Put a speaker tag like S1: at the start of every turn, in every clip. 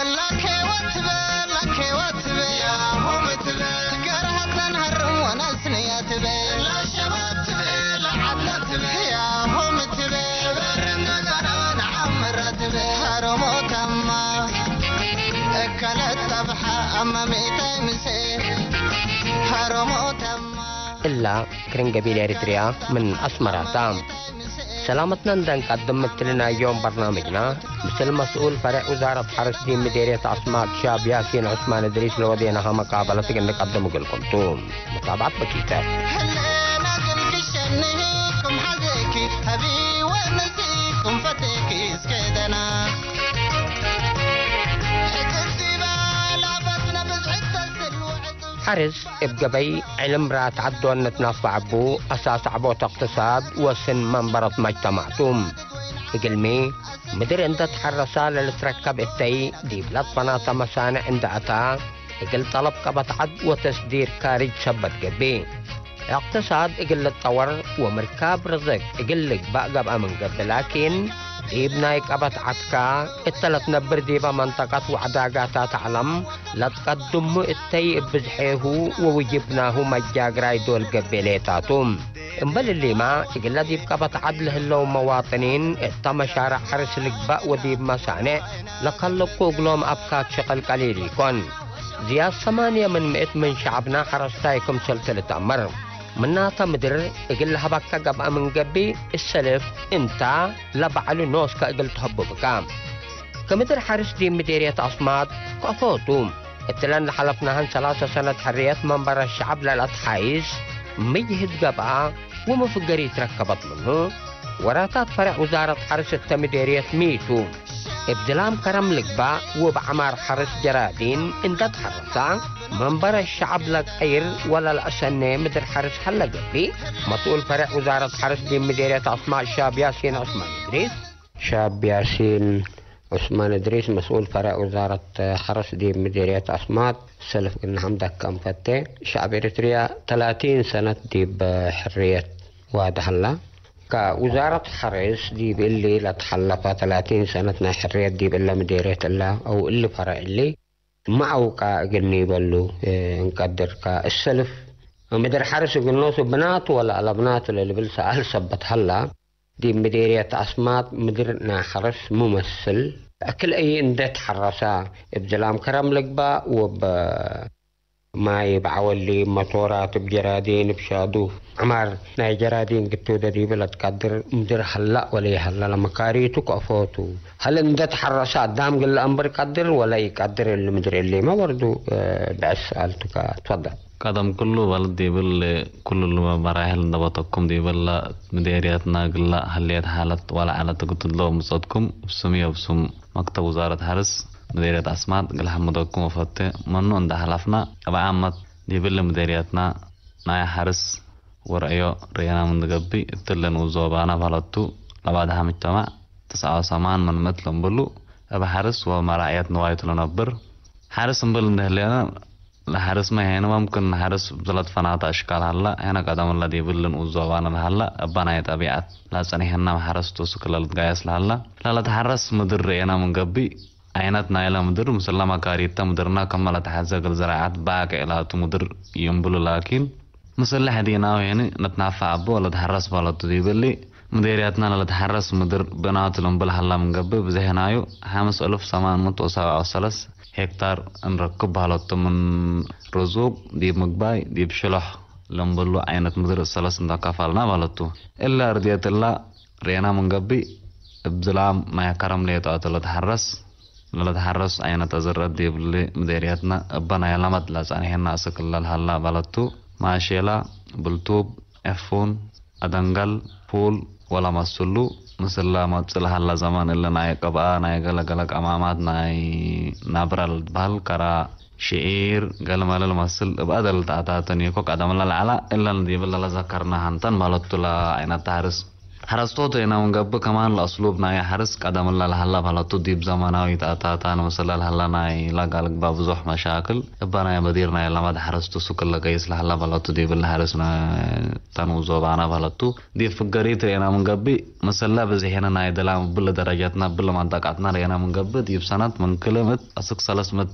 S1: لك وتبل يا هم تبل قرهت نهرم ونسني تبل لا شباب تبل عدل تبل يا هم تبل برنا قران عمر تبل هرمو تما اكلت طبحة اما ميتي مسيح هرمو تما
S2: إلا كرنجبيل إريتريا من أسمرة تام. سلامتنا ندن قدمت لنا يوم برنامجنا مثل مسؤول فرع وزارة حرس دين مديرية أسماء شاب ياسين عثمان إدريس لو وديناها مقابلة نقدم لكم توم متابعة بكيتة.
S1: هلنا قلك شنهيكم حذيكي هبي ونسيكم فتيكي سكيدنا
S2: حرس ابقبي علم رات عدو نتنافع بو أساس عبوت اقتصاد وسن منبرة مجتمعتم اقلمي مدير انت تحرسا للتركب التاي دي بلاد بناطة مسانة عند أتا اقل طلب قبط عد وتسدير كارج سبت قبي اقتصاد اقل الطور ومركاب رزق اقل لك بقب امن قبل لكن ديبنايك أبت عدكا التلت نبر ديبا منطقة وعداقاتا تعلم لتقدم التي بزحيه ووجبناه مجاقراي دول قبليتاتهم انبل اللي ما يقول ديب قبط عدله اللو مواطنين اتما شارع حرس لقباء وديب مسانع لقلقوا قلوم أبكات شقل قليل يكون زياد 8 من شعبنا حرستايكم سلسلة أمر مناطة مدر يقول لها بكا قبا من قبي السلف انت لبعلو نوسكا يقول تحبو بكام كمدر حارس دين مديرية أصمات قفوتوم اتلان لحلفناهن 3 سنة حرية منبر الشعب للأتحايز مجهد قبا ومفقري تركبت منه وراتات فرع وزارة حرس التمديرية ميتو ابدلام كرم لقبا وبعمار حرس جرادين اندت حرسا منبر الشعب لك اير ولا الاسنة مدر حرس حلق بي مسؤول فرع وزارة حرس دي مديرية اسماء شاب ياسين عثمان ادريس شاب ياسين عثمان ادريس مسؤول فرع وزارة حرس دي مديرية اسماء سلف قلنا حمدك كم فتة شعب اريتريا 30 سنة دي بحرية وادحلا كوزارة حرس دي باللي لا تحلفها 30 سنة حرية دي بالله مديرية الله أو اللي فرع اللي معه قلني بلو نقدر كالسلف مدير حرس يقولنا بنات ولا على بنات اللي بالسأل سبت هلا دي مديرية أسمات مديرنا حرس ممثل أكل أي اندت حرسا بجلام كرم لقبا وب ما يبعوا اللي مطورات بجرادين بشادو عمار ناي جرادين قلتو دي بلا تقدر مدير هلا ولا هلا لما كاريتو كفوتو هل اندت حرسات دام قل الأمر قدر ولا يقدر اللي مدير اللي ما برضو بعد سألتك تفضل
S3: قدم كله بلد دي بل كل المراحل نبطكم دي بل مديرياتنا قل هليت حالت ولا على تقتل له مصادكم بسمية بسم مكتب وزارة حرس مديرية أسمات قال حمدكم وفتة منو عند حلفنا أبا عامت دي بل مديرياتنا نايا حرس ورأيو ريانا من دقبي اتلن وزوبانا فلتو لبعدها مجتمع 9 سمان من مثل نبلو أبا حرس ومراعيات نوايت لنبر حرس نبل نهلينا لحرس ما هنا ممكن حرس بزلت فنات أشكال هلا هنا قدام الله دي بلن وزوبانا هلا أبا نايت أبيعت لا سني هنا حرس توسك للقايس لهلا لا تحرس مدر ريانا من قبي عينات نايلة مدر مسلمة كاريتا مدرنا كمالة حزق الزراعات باقي إلى تمدر ينبلو لكن مسلح دينا يعني نتنافع أبو ولا تحرس ولا تديب اللي مديرياتنا لا تحرس مدر بنات الأنبل هلا من قبل بزهنايو 5000 سمان متوسع وصلص هكتار نركب هالط من رزوق دي مقباي دي بشلح لنبلو عينات مدر الصلص ندكافلنا والتو إلا أرضية الله رينا من قبل بزلام ما يكرم لي لا تحرس لا تحرس عينات تزرد دي بلي مديرياتنا بنا يلمت لساني هنا سكلل هلا والتو ماشيلا بلتوب افون ادنقل فول ولا مسلو مسلا مصل هلا زمان اللي نايق بقى نايق لك امامات ناي نبرل بال كرا شعير قال مال المسل بدل تاتني كوك ادم لا على الا ندي بلا ذكرنا هنتن مالت لا عين تحرس حرستوت هنا ونقب كمان الأسلوب ناي حرس قدم الله لهلا بهلتو ديب زماناوي تاتا مثلا لهلا ناي لا قالك باب زح مشاكل ابانا بدير ناي لما حرستو سكر لقيس لهلا بهلتو ديب اللي حرسنا تنوزو بانا بهلتو دي فقريت هنا ونقبي مثلا بزي هنا ناي دلام بل درجاتنا بل منطقتنا هنا ونقب ديب سنة من كلمة أسك 300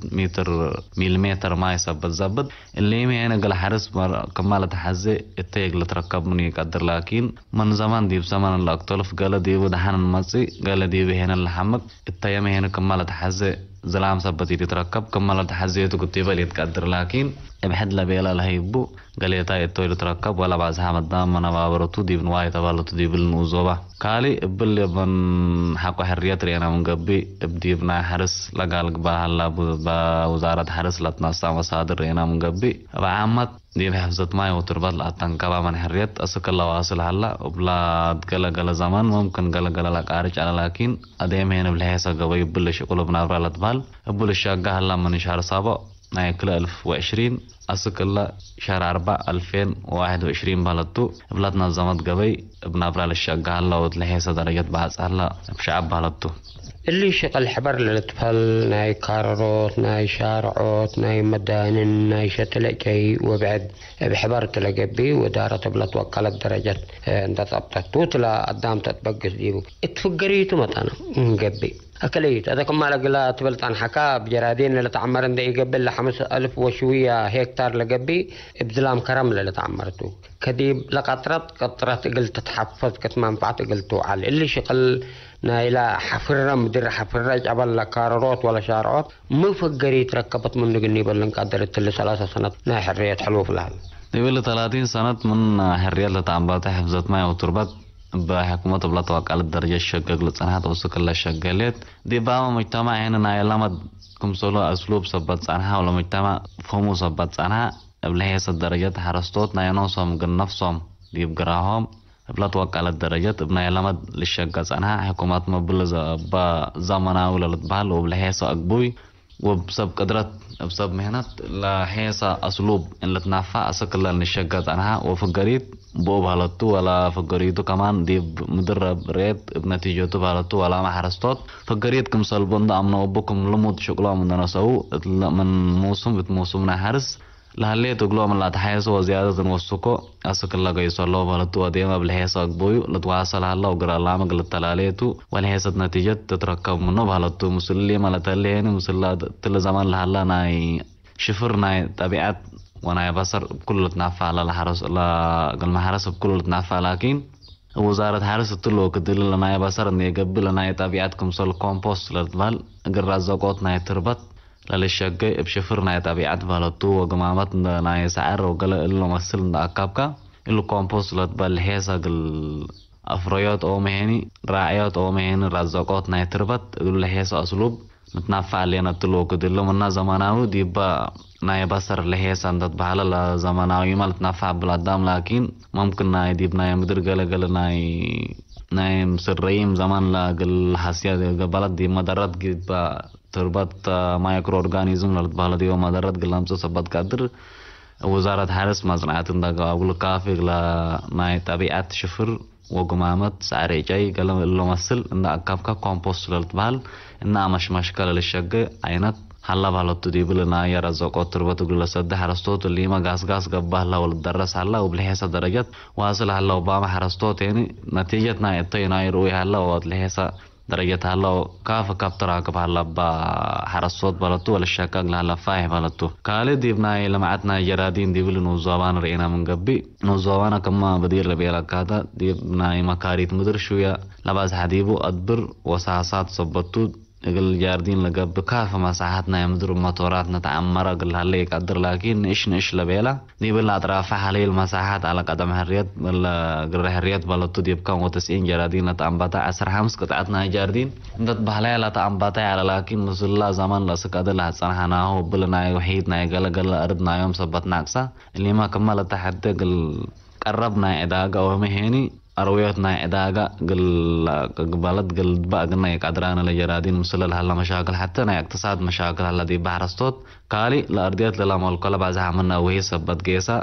S3: مليمتر ما يسبت زبط اللي هنا قال حرس كمالة حزة التيق لتركب مني يقدر لكن من زمان ديب زمان اللي أكتلف قال ديب دحان المصي قال ديب هنا اللحمك التيام هنا كمالة حزة زلام سبتي تتركب كمالة حزة تكتيبه اللي يتقدر لكن بحد لبيلا لهيبو قال يتاي التويل تركب ولا بعزها مدام من بابرتو ديب نواي تبالتو ديب النوزوبة كالي ابل بن حقو حريات رينا من قبي ابديبنا حرس لقالك باهلا بوزارة حرس لتنصى مصادر رينا من قبي وعامت دي بحفظت ماي وتربط لأتنكبا من حريات أسك الله واصل هلا وبلاد قل زمان ممكن قل لك عارج على لكن أديم هنا بلحيسا قوي بلش قلوبنا برالت بال ابل الشاقة هلا من شهر صابو نايكلا 1020 أسك الله شهر 4 2021 بلدتو بلادنا زمت قبي ابن أبرال الشاقة هلا وتلحيسا درجات بعض هلا بشعب بلدتو
S2: اللي شغل حبر للطفل ناي كارروت ناي شارعوت ناي مدانن ناي شتلقي وبعد بحبر تلقبي ودارة بلت وكالت درجات انت طبطتو تلا قدام تتبقس ديبو اتفقريتو متانا نقبي أكليت هذا كم مالك لا تبلت عن حكا بجرادين اللي تعمرن ده يقبل ل 5000 وشوية هكتار لقبي بزلام كرم اللي تعمرتو كديب لقطرت قلت تتحفظ كتمنفعت قلتو على اللي شغل نايلا حفرة مدير حفرة جبل لا كارروت ولا شارعوت مفقريت ركبت من نقني بلن قدرت اللي 3 سنة نا حرية حلوف لها
S3: ديبل 30 سنة من حرية لتعمرت حفظت ماي وتربط بحكومة بلاد وقال الدرجة الشقق لتصنحات وسك الله شقالات دي بقى مجتمع هنا نايلامد كم سولو أسلوب سبت صنحها ولا مجتمع فهمو سبت صنحها قبل هي الدرجات حرستوت ناينوصهم قل نفسهم دي بقراهم بلاد وقال الدرجات بنايلامد للشقة صنحها حكومات مبلز بزمنا ولا لتبال وبل هي أقبوي وبسبب قدرات بسبب مهنات لا حيسا أسلوب إن لتنافع أسك الله نشجع عنها وفقريت بو بهالتو ولا فقريتو كمان دي مدرب ريت بنتيجته بهالتو ولا ما حرستوت فقريت كم سالبون أمنا وبكم لمود شغلها من نسو من موسم حرس لهاللي تقولوا من لا تحيس وزيادة وسكو أسك الله قيس الله بهالتو أديما بالحيس أقبوي لتواصل الله وقرأ الله مقل التلاليتو والحيسة نتيجة تتركب منه بهالتو مسلم على تلين مسلا تل زمان لهلا ناي شفر ناي طبيعات وناي بصر كل تنافع على الحرس لا قل ما حرس بكل تنافع لكن وزارة حرس تلو كدل لنا بصر إني قبل ناي طبيعتكم سل كومبوست للمال قرر زقوت ناي تربط للشقة بشفر ناي طبيعت بهالتو وقمامات ناي سعر وقال إلو مثل أكابكا إلو كومبوست للبال حيسا قل أفريات أو مهني راعيات أو مهني رزقوت ناي تربط قل حيسا أسلوب نتنافع لنا تلو كدلو منا زماناو ديبا ناي بصر لحيسا ندت بحالا زماناو يمال تنافع بلادام لكن ممكن ناي ديب ناي مدر قل ناي مسريم زمان لا قل حسيا بلد دي مدرات جيبا تربط مايكرو أورغانيزم لرد بحالا ديو مدرات قل نمسو سبت قدر وزارة حارس مزرعات اندقا أقول كافي لا ناي طبيعات شفر وقمامات سعري جاي قالوا اللي مثل إن أكابكا كومبوست للتبال إن مش مشكلة للشقة عينات حلا بحالتو دي بلنا يا رزقات تربطو قل سد حرستوت اللي ما قاس قبه لا والدرس حلا وبالحيسة درجات واصل حلا وباما حرستوت يعني نتيجة ناي الطي ناي روي حلا وبالحيسة درجات حلا كاف كابتر عقب حلا بحرستوت بلتو ولا الشقة حلا فايه بلتو كالي دي بناي لمعتنا جرادين دي بلو نوزوان رئينا من قبي نوزوانا كما بدير لبيلا كاتا دي بناي مكاريت مدر شوية لباس حديبو أدبر وساسات صبتو قل جاردين لقب كافة مساحتنا يمدرو موتوراتنا تعمرة قل هالي قدر لكن إيش لبيلا دي بلا أطراف حالي المساحات على قدم حريات بلا قل حريات بلطو دي بكام 90 جاردين لتعنباتا 10 حمس قطعتنا جاردين اندت بحالي لتعنباتا على لكن نصر الله زمان لسكاد الله صنحناه بلنا وحيدنا قل أردنا يوم سبت ناقصة اللي ما كمل تحدي قل قربنا إداقة ومهيني أرويتنا إداقة قل بلد قل بقنا يقدران لجرادين مسلل هلا مشاكل حتى نا اقتصاد مشاكل هلا دي بحرستوت كالي الأرضيات للا ملقلا بعزها منا وهي سبت قيسا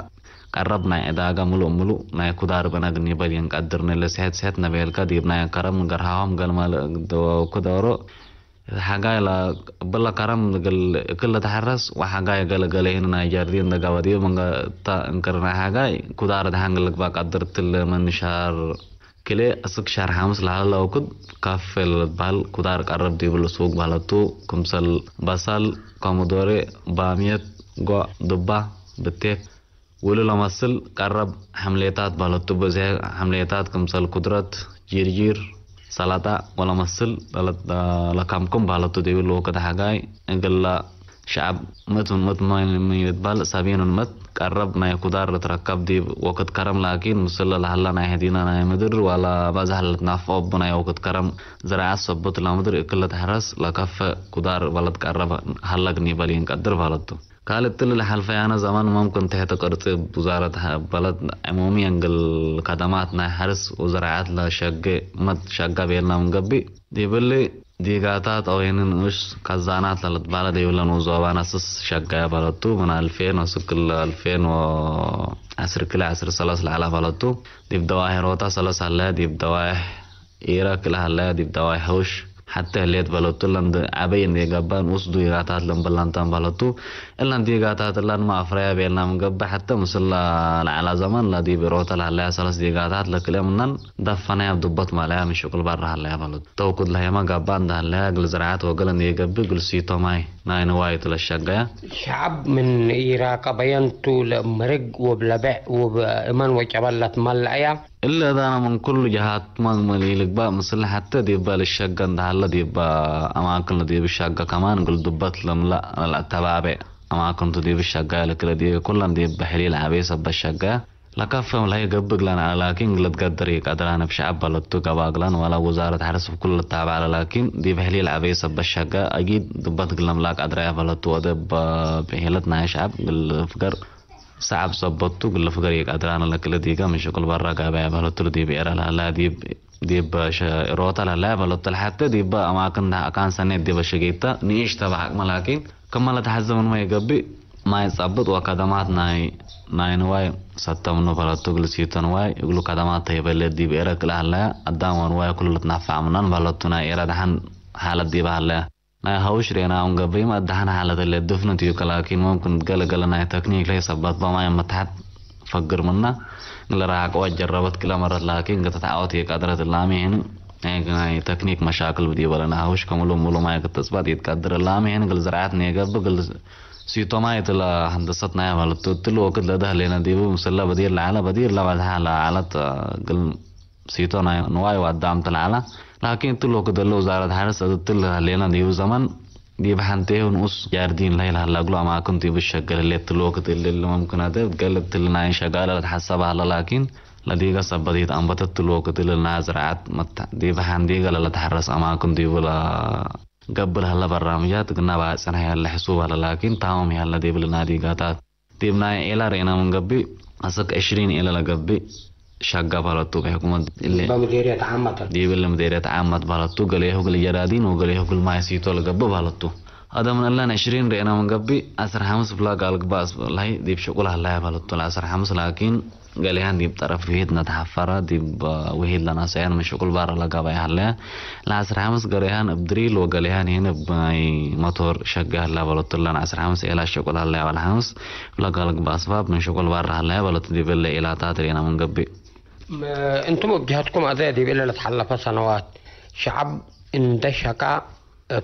S3: قربنا إداغا ملو ناي كدار بناغني بالين قدرنا لسهت نبيلكا ديبنا كرم غرهاهم قال ما كدارو حاجة لا بلا كرم قال كل تحرس وحاجة قال هنا نايجاردين دغاودي منغا تا انكرنا حاجة كدار دهانغلك با قدرت من شهر كله أسك شهر خامس لهلا وكد كافل بال كدار قرب دي بالسوق بالتو كمسل بصل كومودوري باميت غو دبا بتيك ولو لمسل قرب حمليات بالتو بزي حمليات كمسل قدرت جيرجير سلاطة ولا مسل لكمكم بالتو دي بالو كده حاجة انقل شعب مت ما يتبال سابين مت قرب ما يقدر تركب دي وقت كرم لكن مسل لهلا ما هدينا ما مدر ولا بزهل نافع بنا وقت كرم زراعة صبت لا مدر كل تحرس لكف قدر بلد قرب هلا نيبالين قدر بلدو قالت لي الحلفة أنا زمان ممكن تحت قرط وزارة بلد عمومي انقل خدماتنا حرس وزراعات لا شق مت شقة بيننا من قبي دي باللي دي قاتات أو مش كزانات للت بالد يقول لنا وزوان أساس شقة بلدتو من 2000 وسكل 2010 كل 10 سلاس على بلدتو دي بدواهي روتا سلاس على دي بدواهي إيرا كلها على دي بدواهي هوش حتى الليت بلدتو لند عبين دي قبان وصدو يقاتات لنبلانتان بلدتو إلا دي قاتات لن ما أفريا بيلنا من قبا حتى مسلا على زمان لا دي بروتا لها سلاس دي قاتات لكلها منن دفنا يبدبط مالها من شكل برا هلا بلد توقد لها ما قبان ده هلا قل زراعات وقلن دي قبي قل سيطو ماي ناين وايت للشقة
S2: شعب من إيراق بينتو لمرق وبلبع وبإمان وجبلت ملعيا
S3: إلا دانا من كل جهات مغملي لك بقى مثل حتى دي بقى للشقة ده هلا دي بقى أماكن دي بالشقة كمان قل دبت لهم لا تبابع أماكن دي بالشقة لكلا دي كلن دي بحليل عبيسة بالشقة لكفهم لا يقبق لنا لكن قلت قدر يقدرنا بشعب بلدتو قباقلان ولا وزارة حرس في كل التابع لكن دي بحليل عبيسة بالشقة أكيد دبت قلنا لاك أدريا بلدتو ودب بحيلتنا شعب قل فقر صعب صبتو قل فقر يقدرنا لكلا ديقا من شكل برا قابع بلدتو دي بيرا لا دي باش روتا لا بلدتو حتى دي با أماكن كان سنة دي بشقيتا نيش تبعك ملاكين كما تحزمون ما يقبي ما يصبت وقدمات ناي نواي ستمنو بلدتو قل سيتو نواي يقولوا قدمات تيبالي دي بيرا كلا هلا قدام ونواي كل تنفع منان بلدتو ناي إيرا دحن حالة دي بهلا ناي هاوش رينا ونقبي ما دحن حالة اللي دفنو تيوك لكن ممكن تقل ناي تكنيك لي صبت بما يمتحت فقر منا قل راك وجربت كلا مرة لكن قد تعاوتي قدرة اللامي هنا ناي تكنيك مشاكل بدي ولا نهاوش كملو ما يقتصبات يتقدر اللامي هنا قل زراعات نيقب قل سيتو ما يتلا هندستنا يا ولد تلو وقت لده لنا ديبو مسلا بدير لعلا بدير لا بعدها على علت قل سيتو نواي وقدام تلعلا لكن تلو وقت لو وزارة حرس تلو لنا ديبو زمان دي بحنته ونقص جاردين ليلة هلا قلوا ما كنت بالشغل اللي تلو وقت اللي ممكن هذا قالت لنا شغالة تحسب على لكن لديك سبديت أنبتت تلو وقت اللي زراعات دي بحن دي قال تحرس أما كنت ولا قبل هلا برامجات قلنا بعد سنة هلا حسوب هلا لكن تاهم هلا دي بالنادي قاتات تبنا إلى رينا من قبي أسك 20 إلى لقبي شقة بالتو بحكومة اللي
S2: بمديرية عامة
S3: دي بالمديرية عامة بالتو قليه قل جرادين وقليه قل ما يسيتو لقبي بالتو هذا من الله 20 رينا من قبي أسر حمس بلا قال قباس لاي دي بشغل هلا بالتو أسر حمس لكن قاليان دي بطرف وهيد نتحفرة دي وهيد لنا سيان من شغل بارا لقابا يحليا لعصر حمس قاليان بدريل وقاليان هنا بماي موتور شقه هلا بلطو لنا عصر حمس إلا شغل هلا والحمس بلا قالك بأسباب من شغل بارا هلا بلطو دي بلا إلا تاترينا من قبي
S2: انتم بجهتكم أذادي بلا لتحلف سنوات شعب اندشكا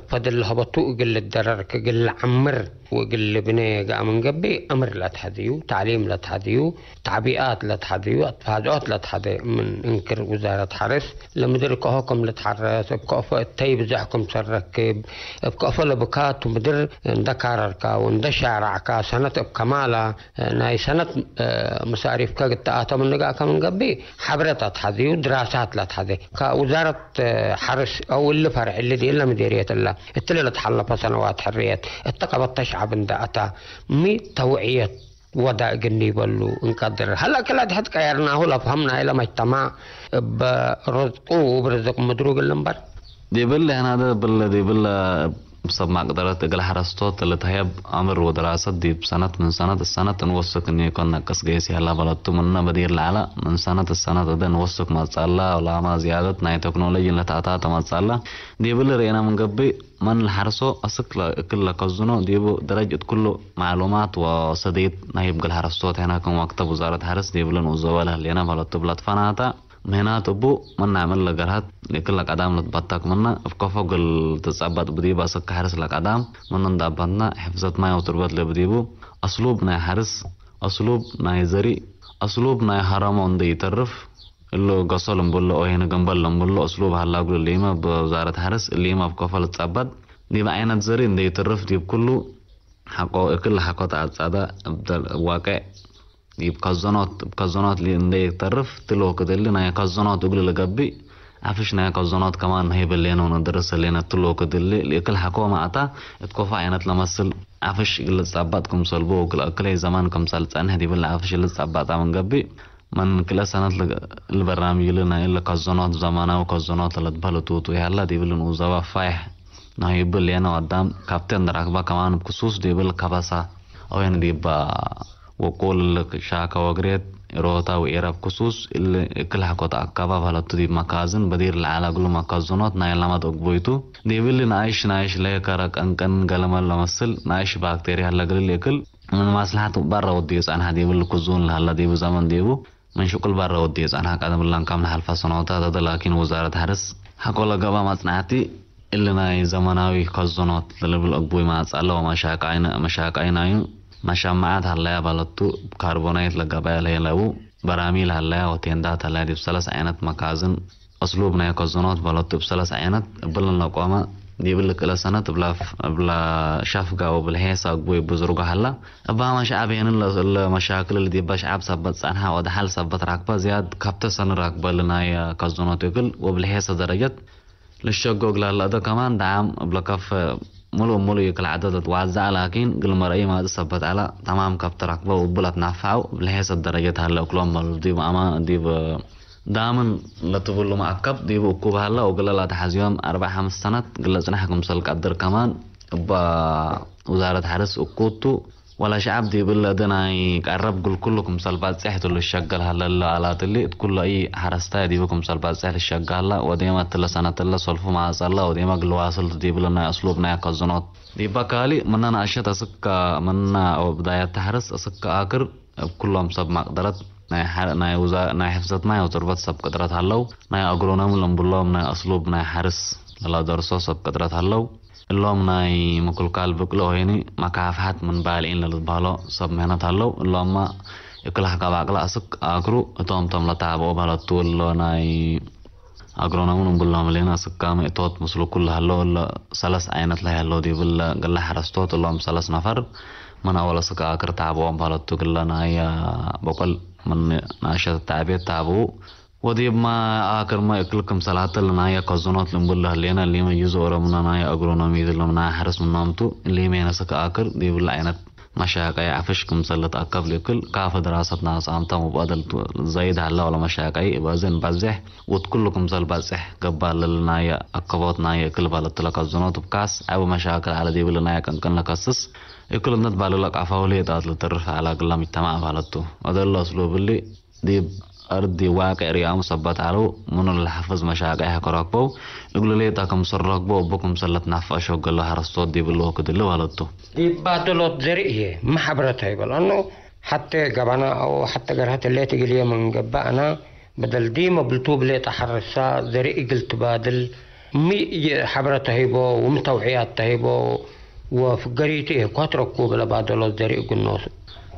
S2: فضل هبطو قل الدرر قل عمر وقل بني من قبي أمر لا تحذيو تعليم لا تحذيو تعبئات لا تحذيو أطفاجات لا تحذي من إنكر وزارة حرس لمدير كهوكم لا تحرس بكافة التيب زحكم سركب بكافة لبكات ومدير ندكارركا وندشارعكا سنة بكمالا ناي سنة مصاريف كاقتاعتا من نقاك من قبي حبرة تحذيو دراسات لا تحذي كوزارة حرس أو اللي فرع اللي دي إلا مديرية الله التلي تحلف سنوات حريات اتقبت تشعب اندعتا مي توعية ودا قني بلو انقدر هلا كلا دي حد كيرناه لفهمنا إلى مجتمع برزقه وبرزق مدروق اللمبر
S3: دي بل هنا ده بل دي بل بسبب ما قدرت أقل حرستوت اللي تهيب أمر ودراسات دي بسنة من سنة السنة نوثق إن يكون نقص جيسي هلا بلطو منا بدير العلا من سنة السنة ده نوثق ما تصلى ولا ما زيادة ناي تكنولوجيا اللي تعطاها ما تصلى دي بل رينا من قبي من الحرسو أسكلا كل قزنو ديبو درجة كله معلومات وصديد نايب قل حرستوت هنا كم مكتب وزارة حرس دي بلن وزوالها اللي أنا بلطو بلط فناتا مهنات أبو من نعمل لجرهات لكل قدام لتبتك منا فكفوا قل تصعبت بدي باسك حرس لك قدام من ندابنا حفظت ما وتربط لبديبو أسلوب ناي حرس أسلوب ناي زري أسلوب ناي حرام عندي يترف اللي قصل مبلو أو هنا جنبل مبلو أسلوب هلا أقول اللي ما بوزارة حرس اللي ما بكفل تصعبت دي بعينات زري عندي يترف دي كله حقو كل حقات عاد واقع يب كزنات اللي ندي طرف تلو كده اللي ناي كزنات يقول لجبي عفش ناي كزنات كمان هي باللينا وندرس اللي نتلو كده اللي كل حكومة عطا تكوفا عينات لمسل عفش قلت صعباتكم صلبو وكل أكل زمانكم سالت أنها دي بالله عفش اللي صعباتها من جبي من كل سنة البرنامج لنا إلا كزنات زمانه وكزنات اللي تبلطوت ويلا دي بالله نوزوا فايح ناي باللينا قدام كابتن راكبا كمان بخصوص دي بالله كباسة أو يعني دي وكل شاكا وغريت روتا وإيراب كسوس اللي كل حكوت أكابا بحلتو دي مكازن بدير العلا قلو مكازنات ناي لما تقبويتو دي بالي نايش ليكارك أنكن قلما لمسل نايش باكتيريا هلا قلل يكل من مصلحة برا وديس عنها دي بالي كزون لهلا دي بزمن ديبو من شكل برا وديس عنها قادم اللان كامل حلفة صنوتا دا لكن وزارة حرس حكو لقبا مصنعتي اللي ناي زمناوي كزنات اللي بالأقبوي ما أسأله ومشاكاين نايو مشامعات هلا بلطو كربونات لقبائل هي لو براميل هلا وتندات هلا دي بسلس عينات مكازن أسلوبنا يكزنات بلطو بسلس عينات بلن لقوامة دي بلك إلى سنة بلا شافقة وبالهيسة أقبوي بزرقة هلا أبا ما شعب يعني المشاكل اللي دي بشعب سبت سنها ودحل سبت راكبة زياد كابتة سنة راكبة لنا كزنات يقل وبالهيسة درجات للشقوق لهلا ده كمان دعم بلكف ملو يكل عدد توزع لكن قل مرأي ما تثبت على تمام كابتر ركبه وبلت نافعه بلهيس الدرجات هلا كلهم بالديب أما ديب دائما لا تقول معكب ديب وكوب هلا وقل لا تحزيهم 4-5 سنة قل زنحكم سلك قدر كمان وزارة حرس وكوتو ولا شعب دي بالله دناي قرب قل كلكم سلبات سحت اللي الشغل هلا على تلي كل اي حرستا دي بكم سلبات سحت الشغل وديما تلا سنه تلا سلفو مع صلى وديما قل واصل دي بالله اسلوبنا كزنات دي بقالي مننا اشياء اسك مننا او بدايه تحرس اسك اخر كلهم سب مقدرت ناي حفظت ناي وتربط سب قدرت هلو ناي اغرونم لمبلهم ناي اسلوب ناي حرس لا درسو سب قدرت هلو اللهم ناي مكل قلبك لو هيني مكافحات من بالين للبالو سب مهنة هلو اللهم يكل حقا باقلا أسك أكرو توم لتعبو بلطو اللو ناي أقرونامون بلهم لين أسك كام إتوت مسلو كل هلو سلس عينت لها هلو دي بل قل حرستوت اللهم سلس نفر من أول أسك أكر تعبو بلطو قل ناي بقل من ناشة التعبير تعبو وديب ما آخر ما يكلكم صلاة لنا كزنات لمبلا لينا اللي ما يزور منا نايا أغرونومي لنا حرس من نامتو اللي ما ينسك آخر ديب العينات مشاكا يعفشكم سلط أكف لكل كاف دراسة ناس عمتا مبادل زايد هلا ولا مشاكا بازن بازح وتكلكم سل بازح قبال لنا أكفات نايا كل بالت لك الزنات بكاس أو مشاكل على ديب لنا كان لكسس يكل النت بالك عفاولي دات لترف على كلام التمام بالتو هذا الله أسلوب اللي ديب أردي واقع ريام صبت علو من الحفظ مشاقيها كراكبو يقول لي تاكم سرقبو وبكم سلت نفع شوق الله هرستو دي بالله كدلو والدتو
S2: دي بادلوت زريئة ما حبرتها يقول أنه حتى قبنا أو حتى قرهت اللي تقليه من قبأنا بدل دي مبلطوب لي تحرسا زريئة قلت بادل مي حبرتها يبو ومتوعيات تهيبو وفقريته كاتركو بلا بادلوت زريئة قلنوس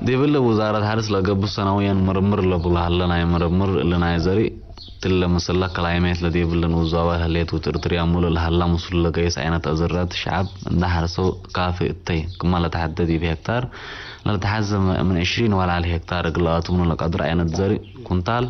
S3: دي بالله وزارة حرس لقب سنويا مرمر لبلا هلنا مرمر لنا زري تلا مسلا كلايمات لدي بالله نوزاوا هليت وترتري امول الهلا مسلا قيس عينة ازرات شعب ده حرسو كافي التي كما لا تحددي بهكتار لا تحزم من 20 ولا على هكتار قلات من القدر عينة زري كنتال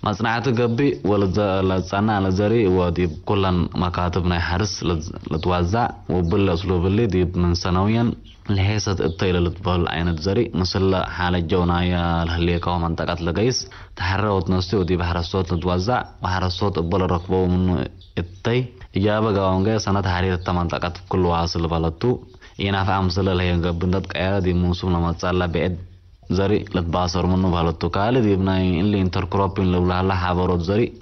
S3: مصنعات قبي ولا لصنع على زري ودي كلن مكاتبنا حرس لتوزع وبالله اسلوب اللي دي من سنويا لهيسة الطيلة لتبال عينة زري مثل حالة جونايا الهليكا ومنطقة لقيس تحرى وتنسي ودي بحرسوت لتوزع وحرسوت قبل ركبو منه الطي إجابة قوانجا سنة حريت منطقة كل واصل بلطو ينافع مثل اللي يقبضت قيادة دي موسم لما تصلى بعد زري لتباصر منه بلطو قال دي بناي اللي انتركروبين لو لها حابرات زري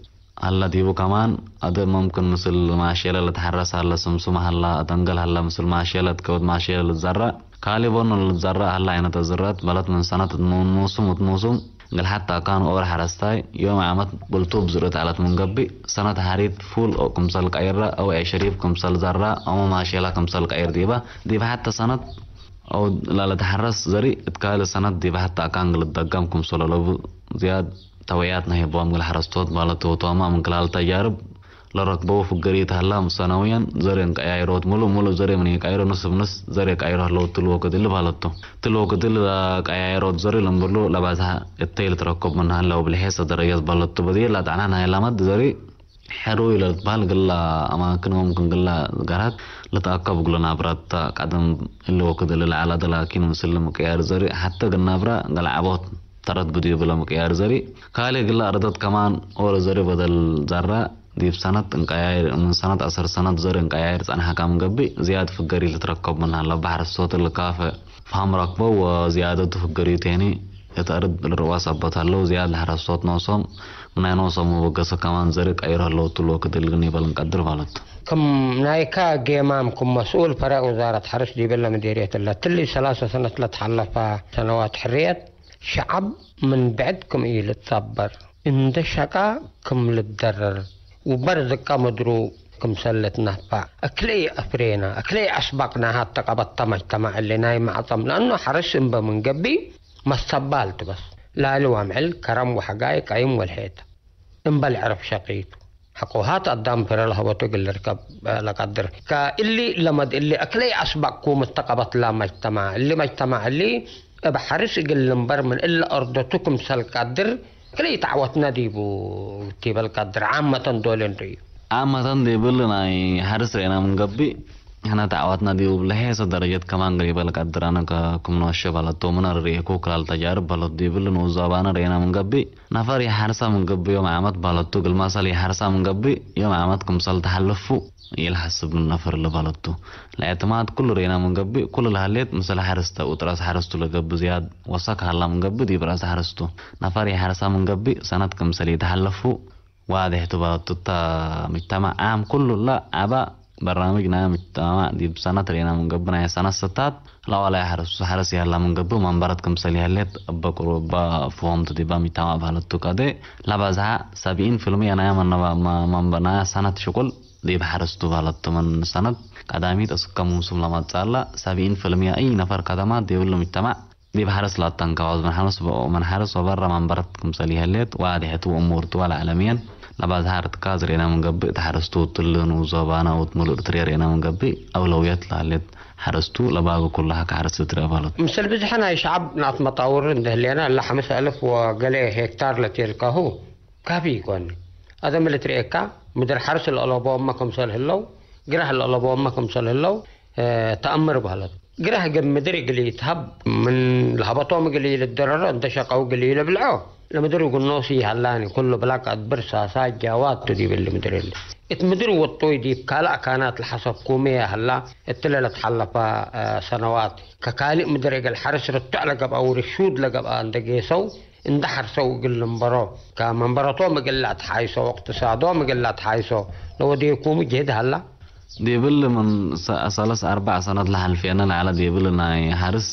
S3: هلا ديبو كمان هذا ممكن مثل ماشية لتحرس هلا سمسم هلا تنقل هلا مثل ماشية لتكود ماشية للزرع قال بون الزرع هلا يعني تزرعت بلط من سنة موسم قال حتى كان أول حرستاي يوم عمت بلطوب زرت على منقبي سنة حريت فول أو كمسال قيرة أو عشريف كمسال زرع أو ماشية لا كمسال قير ديبا حتى سنة أو لا تحرس زري اتكال سنة ديبا حتى كان قل الدقام كمسال لو زياد توياتنا هي بوام قل حرستوت بالتو توما من خلال تجارب لركبوا في الجريت هلا سنويا زرين كايروت ملو زري من كايرو نص زري كايرو لو تلو كدل بالتو تلو كدل كايروت زري لمبلو لبازها التيل تركب من هلا وبالحيس درجات بالتو بدي لا تعنانا هي لامد زري حرو الى بال قلا اماكن ممكن قلا قرات لتاكب قلنا برات قدم اللي كدل على لكن مسلم كاير زري حتى قلنا برا قلعبوت ترد بدي بلا مكيار زري قال قلا اردت كمان اور زري بدل زرا ديب سنة انقاير من سنة 10 سنة زر انقاير أنا حكام قبي زيادة في الجري اللي تركب منها لبحر الصوت اللي كافة فهم ركبه وزيادة في الجري تاني يتأرد الرواس أبطال له زيادة حر الصوت نوصم من نوصم وقصة كمان زرك أيره لو تلو كدلغني بلنقدر بالت
S2: كم نايكا جيمامكم مسؤول فرع وزارة حرس دي بلا مديرية الله تلي 3 سنة لتحلف سنوات حرية شعب من بعدكم إيه لتصبر إن دشقا كم للضرر وبرزك مدرو كم سلت نهبا أكلي أفرينا أكلي أسبقنا حتى قبضت مجتمع اللي نايم عطم لأنه حرس من قبي ما استبالت بس لا لوامعل كرم وحقائق عيم والحيط انبل عرف شقيته حقوهات قدام في الله وتقل ركب لقدر كاللي لمد اللي أكلي أسبقكم استقبت لا مجتمع اللي بحرس قل مبر من إلا أرضتكم سالقدر كلي تعوتنا ديبو تيب القدر عامة دولين ريو
S3: عامة ديبلنا حرس رينا من قبي هنا تعوتنا ديبو بلحيس درجات كمان قريب القدر أنا كمنوشة بلطو من الريكو كلال تجارب بلط ديبلنا وزابانا رينا من قبي نفر يحرسا من قبي يوم عامت بلطو قل ماسال يحرسا من قبي يوم عامت كمسال تحلفو يلحسب من النفر اللي بلطو الاعتماد كل رينا من قبي كل الهاليت مثل حرستا وتراس حرستو لقب زياد وساك هلا من قبي دي براس حرستو نفر يحرسا من قبي سنة كمسال يتحلفو واضح تبلطو تا مجتمع عام كله لا عبا برنامجنا مجتمع دي بسنة رينا من قبنا سنة ستات لا ولا حرس يهلا من قبل منبرت كمسال يهلت أبكرو با فهمت دي با مجتمع بهلتو كده لا بزها 70% أنا من بنا سنة شغل دي بحرستو بهلتو من سنة قدامي تسكم موسم لما تصلى 70% أي نفر قدامات دي ولا مجتمع دي بحرس لا تنقاض من حرس وبرا منبرت كمسال يهلت واضحة أمورتو على عالميا لبعض هارت كازرينا من قبل تحرستو تلون وزبانا وتملو تريرينا من قبل أولويات لالت حرستو لبعض كلها كحرست تريفالت
S2: مثل بزحنا شعب نعط مطور ده اللي أنا اللي 5000 وقليه هكتار لتيركاهو كافي يكون هذا من التريكا مدير حرس الألبو أمكم سالهلو جرح الألبو أمكم سالهلو تأمر بهلت جرح جم مدري قلي يتهب من الهبطوم قلي للدرر انت شقاو قلي لبلعو لما درو قنوسي هلاني كله بلاك أدبر ساسات جوات تدي باللي مدري اللي اتمدرو والطوي دي كالا كانت الحسب كومية هلا اتلالت حلفا سنوات ككالي مدري الحرس رتع لقب أو رشود لقب اندقيسو اندحر سو قل مبارو كمنبراتو مقلات حايسو واقتصادو مقلات حايسو لو دي كومي جهد هلا
S3: ديبل من 3-4 سنوات لحلفينا على ديبلنا حرس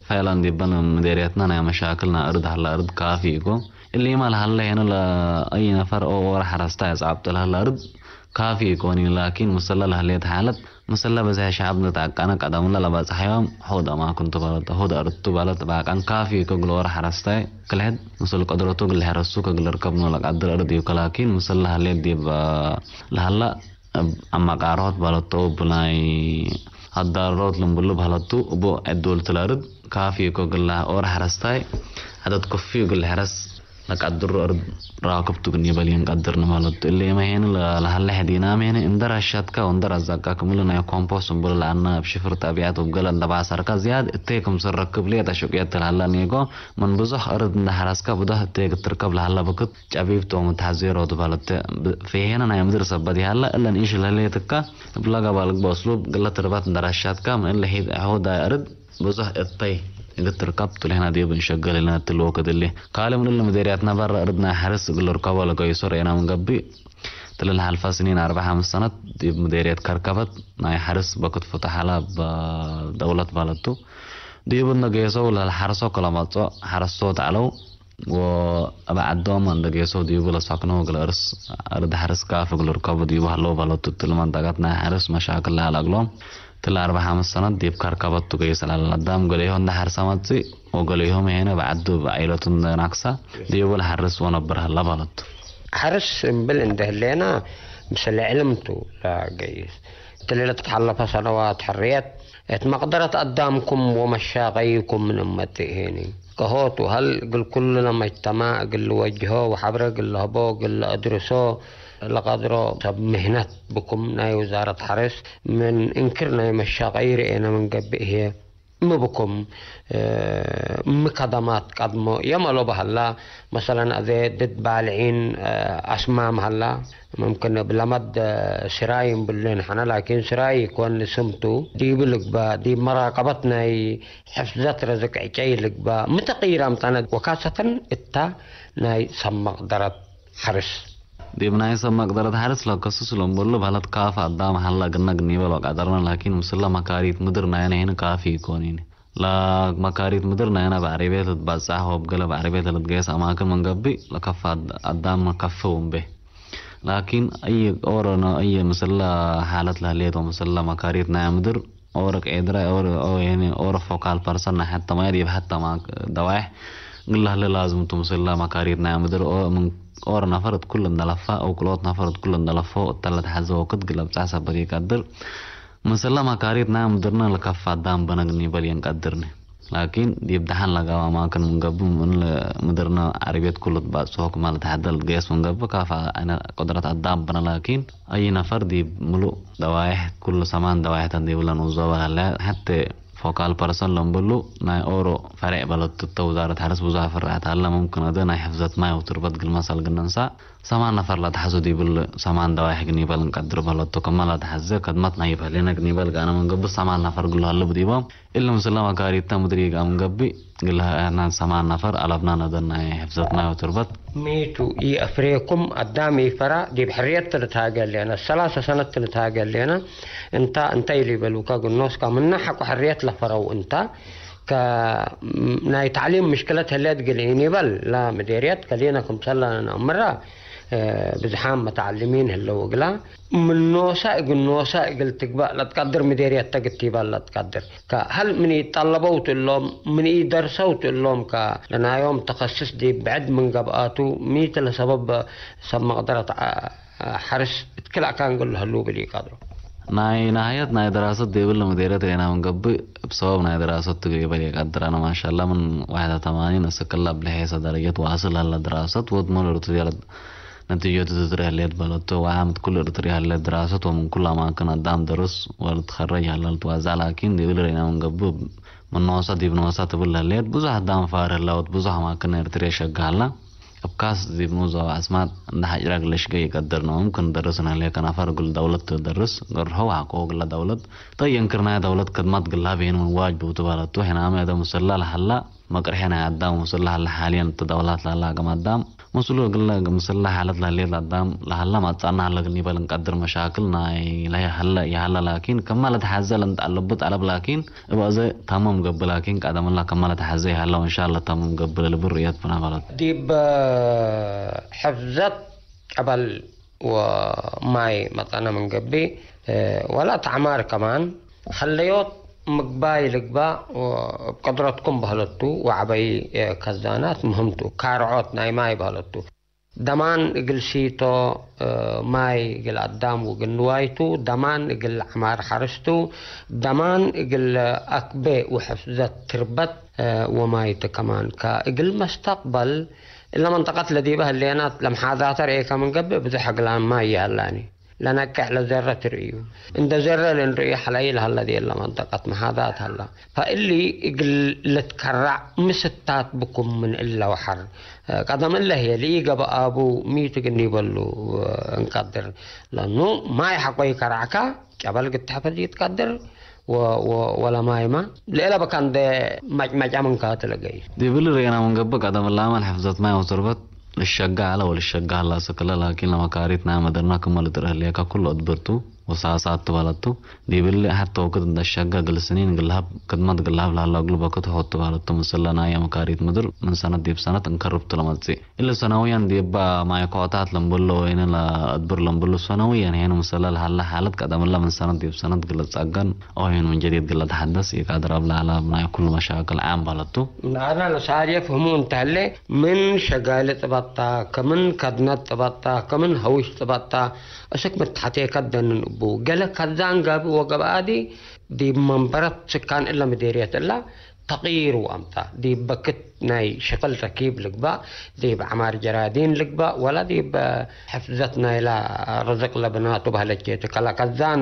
S3: فعلا ديبنا مديريتنا مشاكلنا أرد هلا أرد كافيكو اللي ما هلا هنا لا أي نفر أو حرستا يصعبت لها الأرض كافيكو لكن مسلا لهليت حالت مسلا بس شعبنا تعكنا قدامنا لباس حيوم حودا ما كنت بلد حودا أردت بلد باكان كافيكو قلور حرستا كلهد مسلا قدرتو قل حرسو قل ركبنا لك قدر أرد يوك لكن مسلا هليت ديب لهلا أما قارات بلدتو بناي الضرورات لمبلو بهلتو وبو الدول تلارد كافي كوغلا اور حرستاي عدد كفي وقل حرس نقدر أرد راكبتو نيبالين قدرنا مالت اللي ما هين لهلا حدينا ما هين اندر الشاتكا واندر الزكا كملنا يا كومبوست نقول لنا بشفر تابعات وقال دبا سركا زياد تيكم سركب لي تشوقيات لهلا نيجو من بزح أرد نحرسكا بده تيك تركب لهلا بكت جابيبتو متحزير ودبالت في هنا أنا مدرسة بدي هلا إلا نيش لهلا تكا بلاقا بالك بأسلوب قال تربات اندر الشاتكا من اللي هي هو دا أرد بزح الطي قلت ركبت لهنا دي بنشغل لنا التلوك اللي قال من اللي مديرياتنا برا أردنا حرس قل ركبوا ولا قيصر أنا من قبي تلل حلفا سنين 4 سنة دي مديريات كركبت ناي حرس بقت فتح على بدولة بالتو دي بدنا قيصوا ولا الحرسوا كلاماتو حرسوا تعالوا وأبعد دوما عند قيصوا دي ولا ساكنوا قل أرس أرد حرس كاف قل ركبوا دي وحلو بالتو تلمان تقتنا حرس مشاكل لها الأقلام تلا 4 سنة ديب كركبت تقيس على القدام قليهم ده حرسامتي وقليهم هنا بعدوا بعيلة ناقصة ديب الحرس ونبرها لبلط
S2: حرس بلنده لنا مثل علمتو لا قيس تلي تتحلف سنوات حريت مقدرة قدامكم ومشاغيكم من أمتي هيني كهوتو هل قل كلنا مجتمع قل وجهه وحبره قل هبو قل أدرسه لقدروا سب مهنة بكم ناي وزارة حرس من انكرنا مشاغير انا من قبئه ما بكم مقدمات قدموا يملوا بهلا مثلا اذا ضد بالعين اسمام هلا ممكن بلمد سراي باللين حنا لكن سراي يكون سمتو دي بلقبا دي مراقبتنا حفظت رزق عجي لقبا متقيرة متانا وكاسة اتا ناي سمق درت حرس
S3: دي بناي سمق درت حرس لو قصص لهم بلد كاف قدام هلا قلنا قنيبا لو قدرنا لكن مسلا مكاريت مدرنا هنا كافي يكونين لا مكاريت مدرنا هنا بعربية تتبزح وبقلا بعربية تتقيس أماكن من قبي لكف قدام كفهم به لكن أي أورنا أي مسلا حالة لهليت ومسلا مكاريت نامدر أورك إدرا أو يعني أور فوقال برسنا حتى ما يريب حتى ما دواح قل له لازم تمسلا مكاريت نامدر أو من أور نفرد كل النلفة أو كلات نفرد كل النلفة الثلاث حزة وقد قلب تعسى بدي قدر مسلا مكاريت نامدرنا لكف قدام بنقني بلين قدرني لكن دي بدحان لقاوا ما كان من قبل من مدرنا عربية كل بعض سوق ما لتحدى الجيس من قبل كافة أنا قدرت أدام بنا لكن أي نفر دي ملو دوايح كل سمان دوايح تندي ولا نوزوا هلا حتى فوقال برسل لمبلو ناي أورو فرق بلد تتوزارة حرس وزافر رات هلا ممكن هذا ناي حفظت ما وتربط قل مسال قلنسا سمان نفر لا تحسو دي بل سمان دوايح جنيبال نقدر بلد تكمل تحزة قدمت نايب هلينا جنيبال قانا من قبل سمان نفر قل هلا بديبا إلا مسلم كاريتا مدري قام قبي قلها أنا سمان نفر علبنا ندرنا حفظت ما وتربط
S2: ميتو إي أفريقكم قدامي فرا دي بحرية تلتها قال لنا 3 سنة تلتها قال لنا انت اللي بلوكا قلناس كمنا حكو حرية لفرا وانت ناي تعليم مشكلتها اللي تقليني بل لا مديريات كليناكم سلنا مرة بزحام متعلمين هلا وقلا من نوسائق التقبأ لا تقدر مديريات تقتي بل لا تقدر هل من يطلبوا تلهم من يدرسوا تلهم لنا يوم تخصص دي بعد من قبقاتو ميت لسبب سما قدرت حرس كلا كان نقول هلو بلي قدروا
S3: ناي نهاية ناي دراسة دي ولا مديريات هنا من قبل بسبب ناي دراسة تقري بلي قدر أنا ما شاء الله من 81 أسكلا بلحيسة درجات واصل هلا دراسة وضمن رتيار نتيجة تدري هالليت بلدته وعامد كل ارتري هالليت دراسة ومن كل ما كان قدام درس وتخرج هلا التوازع لكن دي ولا رينا من قبل من نوصة دي بنوصة تقول هالليت بزح قدام فار هلا وتبزح ما كنا ارتري شغالة أبكاس دي بنوصة أسماء نحاج رجلش جاي قدرنا ممكن درسنا هالليت كنا فرق الدولة تدرس غير هو حقوق الدولة طيب ينكرنا دولة قدمت قلها بين واجب وتبالته هنا عم هذا مسلل هلا ما كرهنا قدام مسلل هلا حاليا التدولات لا قدام مسلو قلنا مسلح حالت لهلي قدام لهلا ما تصنع هلا قلني نقدر مشاكلنا لا هلا يا هلا لكن كملت حزل انت قلبت على لكن ابغى زي تمام قبل لكن قدام الله كملت حزي هلا وان شاء الله تمام قبل البريات بنا بلد
S2: ديب حفظت قبل وماي مثلا من قبلي ولا تعمار كمان خليوت مقباي لقبا وقدرتكم بهلتو وعبي كزانات مهمتو كارعوت نايماي بهلتو دمان قلسيتو ماي قل قدام وقل نوايتو دمان قل عمار حرستو دمان قل أكبي وحفظت تربت ومايت كمان كقل مستقبل إلا منطقة لديبها اللينات لمحاذات رئيكا من قبل بزحق لان ما يهلاني لنك على ذرة رئيو عند ذرة لنريح علي لها الذي إلا منطقة محاذات هلا فإلي إقل تكرع مستات بكم من إلا وحر قدم الله هي ليقى بأبو ميتك نيبلو نقدر لأنه ما يحقوا يكرعك قبل قد تحفظ يتقدر ولا ما ليلا بكان ده مجمع من قاتل جاي
S3: دي بقول رينا من قبل قدم الله ما حفظت ما وتربط للشجع على ولا الشجع الله سكلا لكن لما كاريتنا مدرنا كمل ترهليا ككل أدبرتو وساعات تبالتو دي بالله حتى وقت الشجع قل سنين قلها قدمت قلها بلا قلوب وقت حط بالتو مثلا نايا مكاريت مدر من سنة ديب سنة انقربت لمتزي إلا سنويا ديب ما يقاطعت لمبلو هنا لا أدبر لمبلو سنويا هنا مثلا هلا حالت قدم الله من سنة ديب سنة قلت ساقن أو هنا من جديد قلت حدث يقدر أبلا على بناء كل مشاكل عام بالتو
S2: أنا لسار يفهمون تهلي من شغالة تبطا كمن كدنت تبطا كمن هوش تبطا أشك متحتي كدن بو قال كذان قاب وقب عادي دي منبرت سكان إلا مديرية الله تغيير وأمتا دي بكت ناي شغل ركيب لقبا دي بعمار جرادين لقبا ولا دي بحفظتنا إلى رزق لبنات وبهلجيت كلا كذان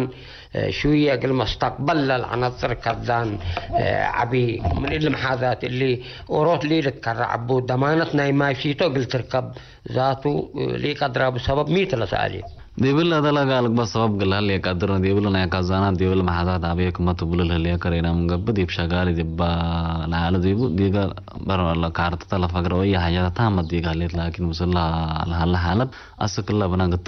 S2: شوية قل مستقبل العناصر كذان عبي من المحاذات اللي وروت لي لتكرع عبو ضمانتنا ما شيتو قلت تركب ذاته لي قدرها بسبب 100 لسالي
S3: دي بالله ده لقى لك بس سبب قال لي قدرنا دي بالله نيا كازانا دي بالله محاذات أبيك ما تقول له ليه كرينا من قبل دي بشغال دي لا دي دي قال برا الله كارت تلا فقر ويا حاجة تام دي قالت لكن وصل على حالة أسك الله بنا قط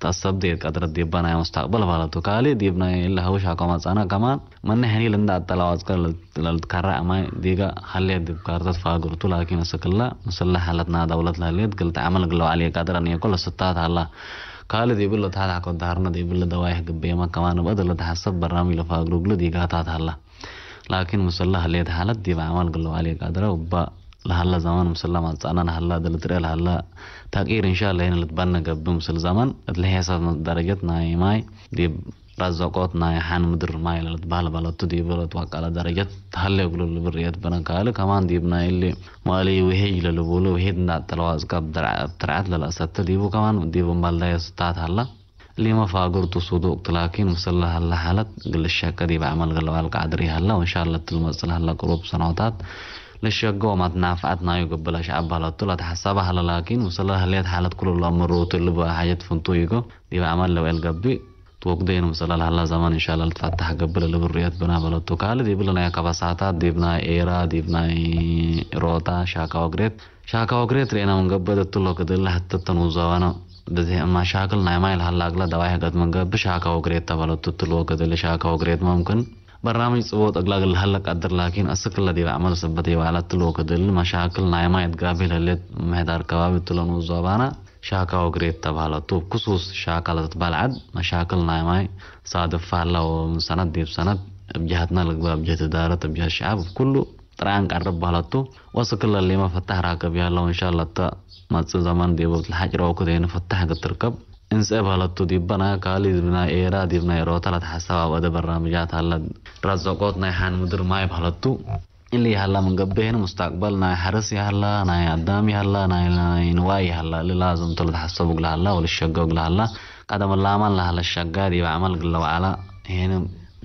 S3: تصب دي قدر دي بنا مستقبل ولا تكالي دي بنا إلا هو شاكما أنا كمان من هني لندا تلاوز كل للكرة ما دي قال خلي دي كارت فقر تو لكن أسك الله وصل حالتنا دولة لهليت قلت عمل قلوا عليه قدر أن يكون ستات الله قال دي بالله تعالى كنت هارنا دي بالله دوايح قبيما كمان بدل تحسب برامي لفاقلوق دي قاتات هلا لكن مسلح اللي حالت دي بعمل قلوا عليه قادرة وبا لهلا زمان مسلح ما تصانا هلا دل تريل هلا تغيير إن شاء الله هنا لتبنى قبل مسل زمان اللي هي صار درجتنا ماي دي رزقاتنا حان مدر ماي لتبال بالتو دي بالله توقع على درجات هلا يقولوا البريات بنا قال كمان دي بنا اللي مالي وهي للبولو وهي نا تلواز قب ترعت للأسات دي بو كمان دي بمال ده يستات هلا اللي ما فاقر تصودق لكن مسلح هلا حالت قل الشاكة دي بعمل قلوال قادري هلا وإن شاء الله تلمسل هلا قروب سنوات للشاكة وما تنافعتنا يقبل شعب هلا طلعت حسابها هلا لكن مسلح هلا حالت كل الأمر اللي بقى حاجات فنطويقو دي بعمل لو القبي توقدين مسلا هلا زمان إن شاء الله تفتح قبل البريات بنا بلوتو قال دي بلنا كباساتات دي بنا إيرا دي بنا روتا شاكا وغريت رينا من قبل تطلع كدل حتى تنوزوانا ده ما شاكل نايمايل هلا أغلى دواعي قد من قبل شاكا وغريت تبلوتو تطلع كدل شاكا وغريت ممكن برنامج صوت أغلى هلا قدر لكن أسكال الذي بعمل سبتي وعلى تطلع كدل مشاكل نايمايل قابل هلت مهدار كواب تطلع نوزوانا شاكا وغريت تبالا تو خصوص شاكا لتبالعد مشاكل نايماي صادف فعلا ومساند ديب سند بجهتنا لقبا بجهت دارة بجهت الشعب كله تران قرب بالاتو وسكل اللي ما فتح راكب يا الله إن شاء الله تا ما زمان ديب الحجر وكذا نفتح تركب إنسى بالاتو ديبنا كالي ديبنا إيرا ديبنا إيروتا لتحسوا وده برنامجات هلا رزقاتنا حان مدر ماي بالاتو اللي هلا من قبل مستقبلنا حرس هلا ناي قدامي هلا ناي نواي هلا اللي لازم تلد حسبوا قل هلا ولا الشقة قل هلا قدم الله عمل هلا الشقة دي بعمل قل وعلا هنا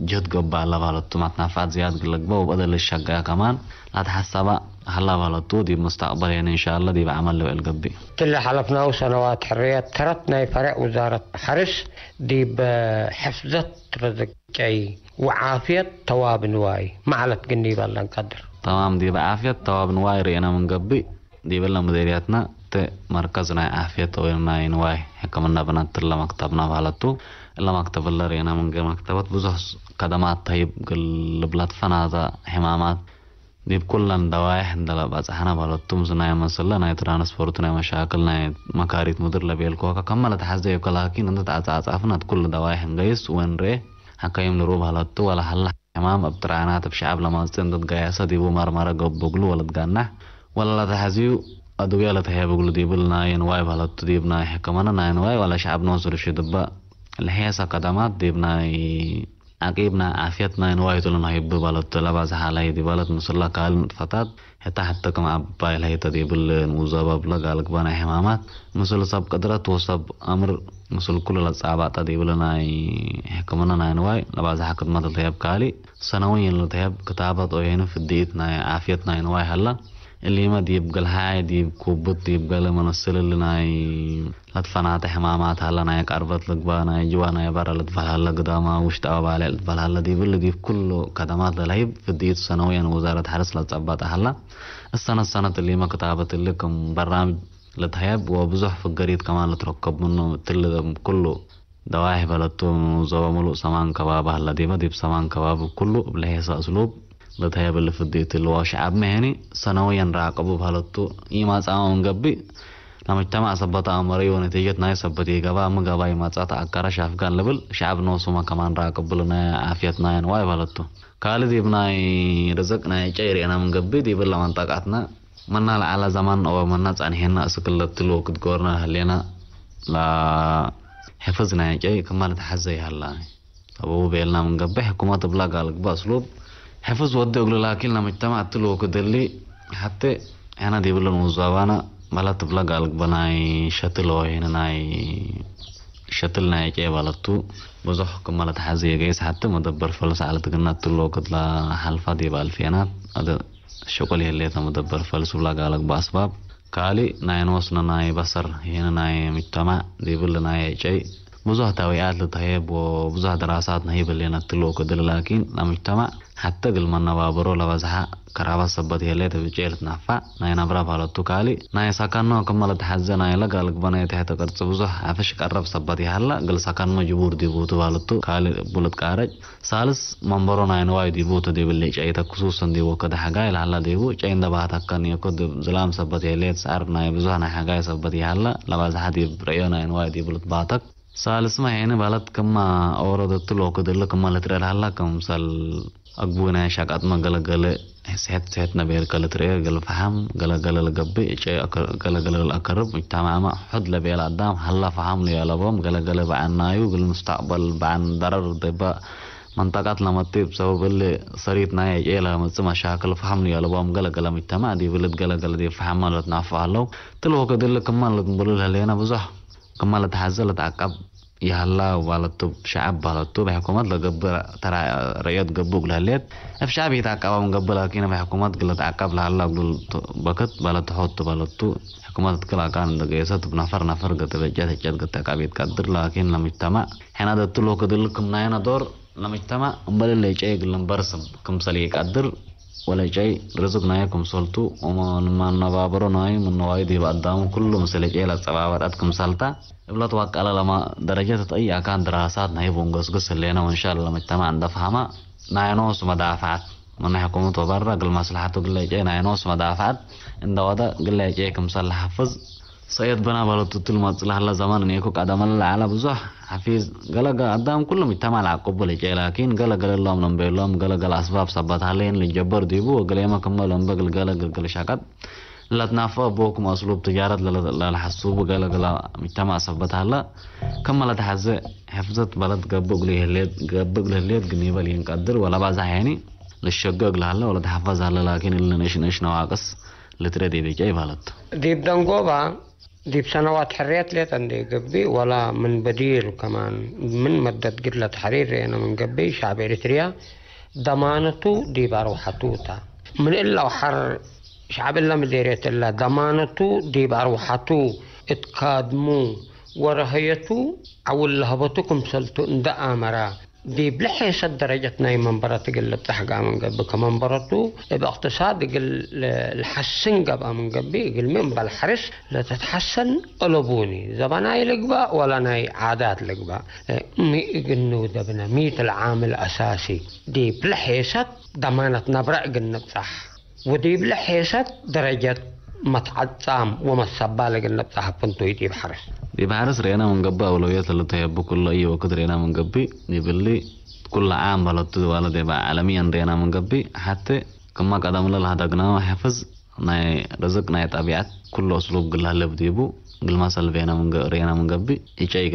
S3: جد قبل الله بالتو ما تنافع زياد قل قبل وبدل الشقة كمان لا تحسبها هلا بالتو دي مستقبل يعني إن شاء الله دي بعمل له القبي
S2: كل حلفنا وسنوات حرية ترتنا فرق وزارة حرس دي بحفظة رزقي وعافية تواب نواي معلت قني بالله نقدر
S3: تمام دي بعافية تواب نواي رينا من قبي دي بالله مديرياتنا مركزنا عافية تواب نواي حكمنا بنات الله مكتبنا بالتو إلا مكتب الله رينا من مكتبات بزهس قدمات طيب قلبلات فنادا حمامات دي بكلن دوايح دلا بس احنا بالتو مزناي مسلا ناي ترانسبورت ناي مشاكل ناي مكاريت مدر لبيلكو كملت حزي لكن انت تعافنا كل دوايح نقيس وين ري حكايم لروب هلتو ولا هلا حمام ابترانات بشعب لما استندت قياسة ديبو مرمرة قب بقلو ولا تقنح ولا تحزيو أدوية لتحيا بقلو ديبل ناين واي بهلتو ديبنا حكمنا ناين واي ولا شعب نوصر شدبا الحياسة قدمات ديبنا عقيبنا عافيتنا نوايت لنا يب بالت لباس حالي دي بالت مسلا قال فتات حتى كما بايل هي تدي بالموزابه بلا قالك بنا حمامات مسل سب قدرت وسب امر مسل كل الصعبات دي بلنا حكمنا نواي لباس حكت ما تهب قالي سنويا لتهب كتابات وين في الديتنا عافيتنا نواي هلا اللي ما ديب قال هاي ديب كوبت ديب قال منسل لنا لطفنات حمامات هلا نايك أربط لقبانا جوانا يبرا لطفل هلا قداما وشتاوا بالي لطفل هلا ديب اللي ديب كله كدمات للهيب في الديت سنويا وزارة حرس لتصبات هلا السنة اللي ما كتابت لكم برامج لتهيب وبزح في القريد كمان لتركب منه تل كله دواهي بلتو زواملو سمان كباب هلا ديب سمان كباب كله بلهيس أسلوب لتهيب اللي في الديت اللي هو شعب مهني سنويا راقبوا بهلتو إيما ساما قبي لما اجتمع سبتا أمري ونتيجة ناي سبتي قبا مقابا إيما ساتا أكارا شافقان لبل شعب نوسوما كمان راقب لنا عافيتنا ينواي بهلتو قال دي بناي رزق ناي جايري أنا من قبي دي بلا منطقتنا منا على زمان أو منا تعنيهنا أسكلت لو كد قورنا هلينا لا حفظنا جاي كمان تحزي هلا أبو بيلنا من قبي حكومة بلا قالك بأسلوب حفظ ودي أقول لكن لما اجتمعت له كدلي حتى أنا دي بقول الموضوعنا بلا تبلا قالك بناي شتلو هنا ناي شتل ناي كي بالتو بزح كمالة حزية جيس حتى مدبر فلوس على تقنات تلو كتلا حلفة دي بالفينات هذا الشغل اللي مدبر فلوس بلا قالك بأسباب كالي ناي نوصنا ناي بصر هنا ناي مجتمع دي بقول ناي شيء بزح تويات لتهيب وبزح دراسات نهيب اللي نتلو كدل لكن المجتمع حتى قل من نوابرو لوزها كرابا سبت هي ليت بجيرت نافع ناي نبرا بالتو كالي ناي سكانو كمال تحزة ناي لقالك بناي تحت قرص بزح عفش قرب سبت هلا قل سكانو جبور دي بوتو بالتو كالي بولت كارج سالس منبرو ناي نواي دي بوتو دي باللي جايتا خصوصا دي وكده حقايل هلا دي بو جاين دبات كان يكود زلام سبت هي ليت سعر ناي بزح ناي حقاي سبت هلا لوزها دي بريو ناي نواي دي بولت باتك سالس ما هنا بالت كما أوردت لو كده كما لترى هلا كم سال أقبونا شاكات ما قل سهت نبيل قل ترى قل فهم قل الجبي شيء قل الأقرب مجتمع ما حد لبيل قدام هلا فهم لي على بوم قل بعن نايو قل مستقبل بعن ضرر دبا منطقات لما تيب سبب اللي صريت ناي جيلا متسمى شاكل فهم لي على بوم قل مجتمع دي بلد قل دي فهم ما لتنافع له تلو كده كمان لتنقول هلينا بزح كمان تحزل تعقب يهلا والتو شعب بالتو بحكومات لقبل ترى رياض قبوق لهليت في شعب يتعقب من قبل لكن بحكومات قلت تعقب لهلا قبل بكت بلت حط بلتو حكومات كلا كان دقيسات بنفر قت بجات جات قت تعقب يتقدر لكن لما اجتمع هنا دتلو كدلكم ناينا دور لما اجتمع بل اللي جاي قلن برسم كم سلي يقدر ولا جاي رزق نايكم سلطو وما نبابرو ناي من نوايدي بقدامو كله مسلي جاي لسبابات كم سلطة بلا توقع لما درجات أي أكان دراسات نهي بونغس قص لنا وإن شاء الله المجتمع عنده فهمة ناينوس مدافعات من حكومة وبرا قل مصلحته قل جاي ناينوس مدافعات عند وضع قل جاي كم صلح حفظ سيد بنا بلطت المصلحة الله زمان نيكو قدام الله على بزح حفيظ قال قدام كله مجتمع العقوب جاي لكن قال الله من بيلهم قال أسباب سبات عليهم للجبر ديبو قال ما كملهم قال شاكت لا تنافع بوكم أسلوب تجارة لا الحسوب قال مجتمع سبت هلا كمل تحزة حفظت بلد قبق له الليل قنيبة لين قدر ولا بعض يعني للشقق لهلا ولا تحفظ هلا لكن اللي نش نواقص لتردي بيجي بلد
S2: ديب دنقوبة ديب سنوات حريت ليت عندي قبي ولا من بديل كمان من مدة قلة حرير أنا من قبي شعب إريتريا ضمانته ديب أروحتوتا من إلا وحر شعب الله مديرية الله ضمانته دي بأروحته اتقادموا ورهيته أو اللهبتكم سلطوا اندى آمرا دي بلحيس الدرجة ناي منبرات قل بتحقا من قبل كمان براتو باقتصاد قل الحسن قبا من قبل قل من بالحرس لتتحسن قلبوني زبناي لقبا ولا ناي عادات لقبا مي قلنو دبنا ميت العامل الأساسي دي بلحيسة ضمانة نبرأ قلنا بصح ودي بلحيسة درجة متعطام ومصبالة قلنا بصح بنتو يدي بحرس
S3: دي بحرس رينا من قبل أولويات اللي تهيبو كل أي وقت رينا من قبل دي باللي كل عام بلطو ولا دي بقى عالميا رينا من قبل حتى كما قدم الله هدقنا وحفظ ناي رزق ناي طبيعت كل أسلوب قلها اللي بديبو قل ما سلبينا من رينا من قبي إيجاي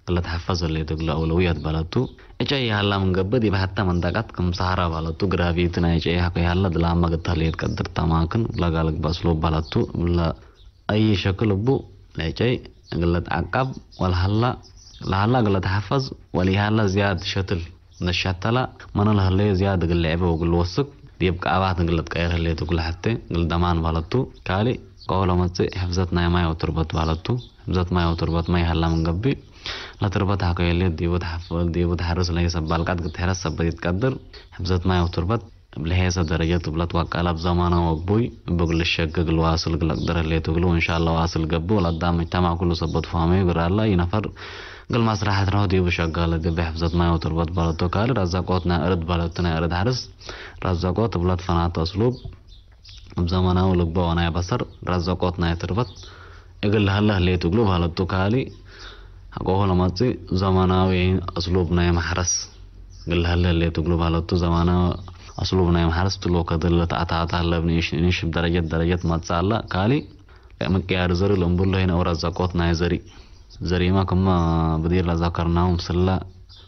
S3: قل تحفظ اللي تقول أولويات بلاتو إيجاي هلا من قبي دي بحتى من دقات كم سهرة بلاتو غرافيتنا إيجاي حكي هلا دلام ما قتليت قدر تماكن لا قالك بسلوب بلاتو ولا أي شكل بو إيجاي قل تعقب ولا هلا قل تحفظ ولي هلا زياد شتل نشتلا من هلا زياد قل لعبه وقل وثق يبقى أبعد قل تغير اللي تقول حتى قل دمان بلاتو كالي قولوا متى حفظتنا ما يوتربط بالاتو حفظت ما يوتربط ما يهلا من قبي لا تربط حكي اللي دي بتحرس لي سبال قد تحرس سبت تقدر حفظت ما يوتربط بلهيسة درجات بلا توقع لب زمانه وقبوي بقول الشق قل واصل قل اقدر اللي تقولوا ان شاء الله واصل قبو ولا دام اجتمع كله سبت فامي قرا الله ينفر قل مسرحة رو دي بشغال دي بحفظت ما يوتربط بالاتو قال رزقاتنا ارد بالاتنا ارد حرس رزقات بلاد فنات اسلوب بزمانه ولقبه وانا بصر رزقاتنا يتربط يقول هلا اللي تقولوا بالاتو قالي حقوه لما تي زمانه اسلوبنا محرس قل هلا اللي تقولوا بالاتو زمانه اسلوبنا محرس تلو كدل تعتا هلا بنيش بدرجات ما تصالح قالي مكيار زري لمبول هنا ورزقاتنا زري ما كما بدير لذكرناهم سلا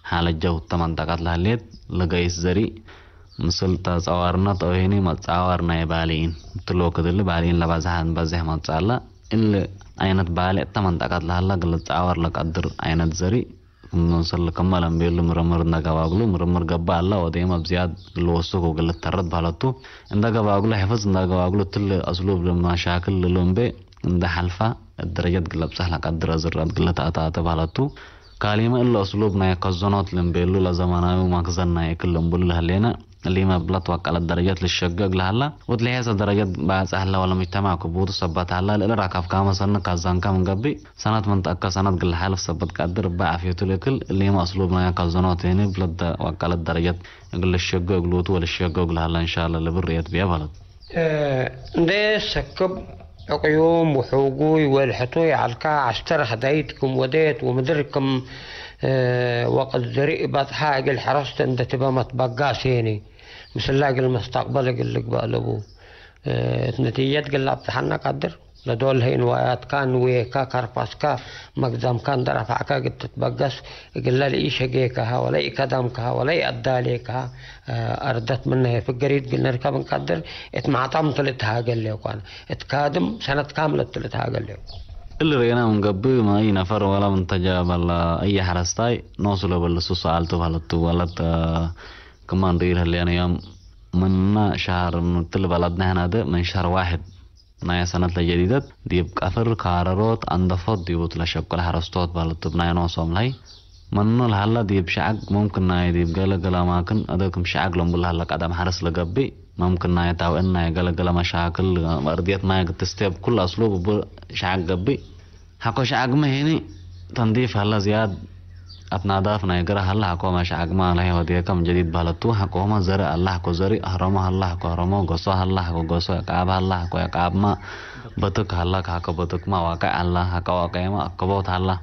S3: حال الجو تمن دقات لهليت لقيس زري مثل تصورنا توهيني ما تصورنا يبالين تلو كدل بالين لبازهان بازه ما تصالح إلا عينت بالي تمن دقات لهلا قل تصور لك قدر عينت زري مثل كمال بيلو مرمر نغاواغلو مرمر غبا الله وديما بزياد لوسوكو قل ترد بالاتو اندا غاواغلو حفظ اندا غاواغلو تل اسلوب لما شاكل لومبي عند حلفة الدرجات قلب سهلة قدر زرات قلت أتاتا بالاتو كلمة إلا أسلوبنا يقزنات لنبيلو لزمانه ومكزنا يكلم بلها لنا اللي ما بلط وقع الدرجات للشقق لهلا وتلاقي هذا الدرجات بعد سهلة ولا مجتمع كبود صبت هلا إلا ركف كام سنة كزان كام قبي سنة من تأكل سنة قل حالف صبت قدر بقى في تلكل اللي ما أسلوبنا يقزنات هنا بلط وقع الدرجات قل الشقق لوت ولا الشقق لهلا إن شاء الله اللي بريت بيا بلط
S2: ده سكب يوم وحوقوي والحطوي على الكاع عشتر هدايتكم وديت ومدركم وقت ذريء بطحاق الحرست انت تبقى ما تبقاش هيني مثل لاقي المستقبل قل لك بقلبو نتيجة قل ابتحنا قدر لدول هين ويات كان ويكا كارباسكا مقدام كان درفعكا قد تتبقس قل لا لإيش هقيكها ولا إكدامكها ولا إقداليكها أردت منها في القريد قلنا ركب نقدر اتمعطم تلتها قل لي وكان اتكادم سنة كاملة تلتها قل لي
S3: اللي رينا من قبل ما أي نفر ولا من تجاب ولا أي حرستاي نوصله بالسوس عالتو بالتو ولا كمان رير اللي أنا يوم من شهر من تل بلدنا هنا ده من شهر واحد نايا سنة الجديدة دي بكثر قرارات أنضفت دي بطلع شكل حرستات بالتو بنايا نوصهم لهي منو الحلا دي بشعق ممكن ناي دي بقلا ماكن أداكم شعق لهم بالله لك أدم حرس لقبي ممكن ناي تاو إن ناي قلا مشاكل أرضيات ناي تستيب كل أسلوب بشعق قبي حكو شعق ما هني تنظيف هلا زياد أتناداف ناي قرا هلا حكو ما شعق ما له وديكم جديد بالتو حكو ما زرع الله حكو زري أهرمه الله حكو أهرمه قصة الله حكو قصة كعب الله حكو كعب ما بتك الله حكو بتك ما واقع الله حكو واقع ما كبوت الله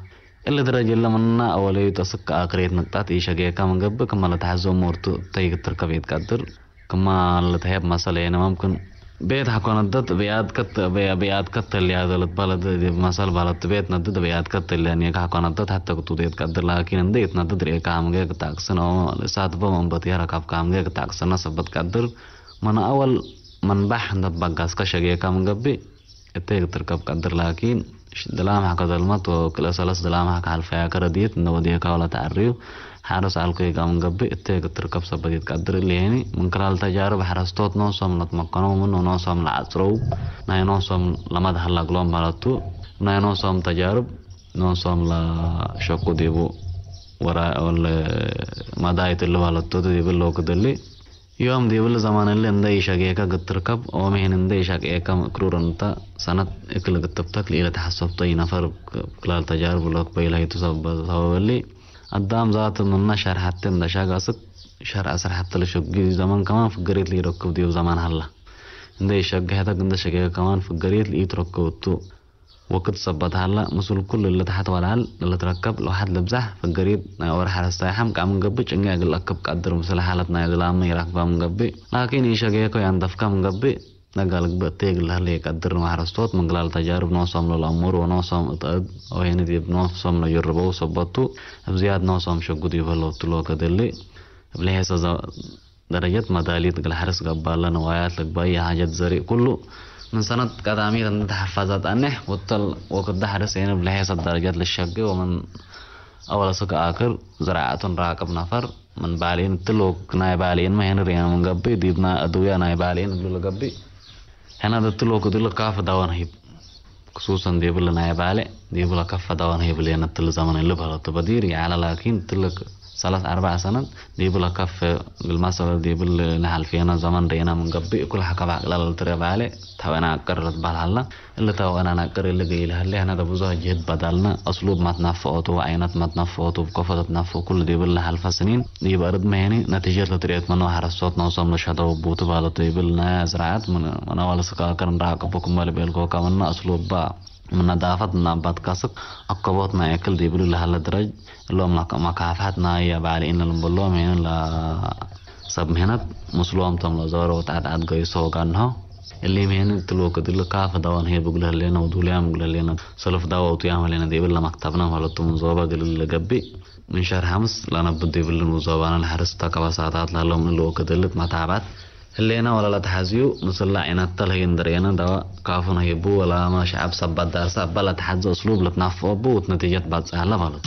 S3: اللي درجة اللي منا أولي تسك آخريت نقطات إيش جاي كم قبل كم لا تحزو مورتو تيجي تركبيت قدر كم لا تهيب مسألة يعني ممكن بيت حكون ندت بيات كت اللي هذا البلد مسألة بلد بيت ندت بيات كت اللي يعني حكون ندت حتى كتوديت قدر لكن نديت ندت رأي كام جاي كتاكسن أو لسات بمن بتيارة كام جاي كتاكسن سبت قدر من أول من بح ندت بقاس كشجع كام قبل تيجي تركب قدر لكن دلام حق ظلمت وكل سلس دلام حق حلفيا كرديت نوديك ولا تعريو حارس على كام قبل تيجي تركب سبت قدر اللي يعني من خلال تجارب حرستوت نوصم نتمكنوا منه نوصم لعصرو ناي نوصم لما دخل قلوم بالتو ناي نوصم تجارب نوصم لشوكو ديبو وراء ولا مدايت اللي بالتو ديبو لو كدلي يوم دي بل زمان اللي عنده يشاقي كا قد تركب أو مهن عنده يشاقي كا مكرور انتا سنة اكل قد تبتك لإلى تحسب طي نفر كلال تجارب لوك بيلا يتصب اللي قدام ذات من شهر حتى من شاق أسك شهر أسر حتى لشقي زمان كمان فقريت لي ركب ديو زمان هلا عنده يشاقي هذا عنده شاقي كمان فقريت لي يتركب تو وقت صبت هلا مسؤول كل اللي تحت ولا اللي تركب لو حد لبزح في القريب ناور حرس تايحم كام قبي چنگا قل اكب قدر مثل حالتنا يدلام يركب من قبي لكن يشجيكو يندف كام قبي نقالك بتيج اللي قدر مع رستوت من خلال تجارب نوصم للأمور ونوصم إتقاد أو هنا دي بنوصم نجربه وصبطه بزياد نوصم شو قدي فلو تلو كدلي بلهيسة درجات مدالية الحرس قبالة نوايات لك بأي حاجات زري كله من سنة قدامي عند حفاظات أنه وقد حرس هنا بلهيسة درجات للشقة ومن أول سك آخر زراعة راكب نفر من بالين تلو ناي بالين ما هنا ريان من قبي ديبنا أدوية ناي بالين بلو قبي هنا تلو كدل كاف دوان هيب خصوصا ديبل ناي بالي ديبل كاف دوان هيب لأن تل زمن اللي بهلا تبديري على لكن تلك 3-4 سنة ديبل كاف بالمسألة ديبل نحل فينا زمن رينا من قبي كل حكا بعقل التريب عليه تاوينا قررت بالحلا اللي تاوينا نقر اللي قيلها اللي هنا دبوزها جهد بدلنا أسلوب ما تنفقوته وعينات ما تنفقوته وكفة تنفق كل ديبل نحل فسنين ديب أرد مهني نتيجة لتريد منو حرصوت نوصم لشهده وبوته بالو ديبل نايا زراعات من أول سكا كرن راقبكم بالي بيلكو كمنا أسلوب با من نظافة نبات كاسك أقبض ما يأكل ديبلو لهلا درج اللهم ما كافحت نايا بعلي إن المبلوم هنا لا سب مهنت مسلوم تملا زور وتعد قيسو كانها اللي مهن تلو كدل كاف دوان هي بقولها لنا ودوليام بقولها لنا سلف دوا وتيام لنا ديبل مكتبنا ولا تمزوبا قل جبي من شهر خمس لنا بدي بالمزوبان الحرس تكبا ساعات لهم اللي كدلت ما تعبت اللي أنا ولا لا تحزيو نصلى عينات تلهين درينا دوا كافنا يبو ولا ما شعب سبب دار سبب لا تحزو أسلوب لتنفقه بو نتيجة بعد سهلة غلط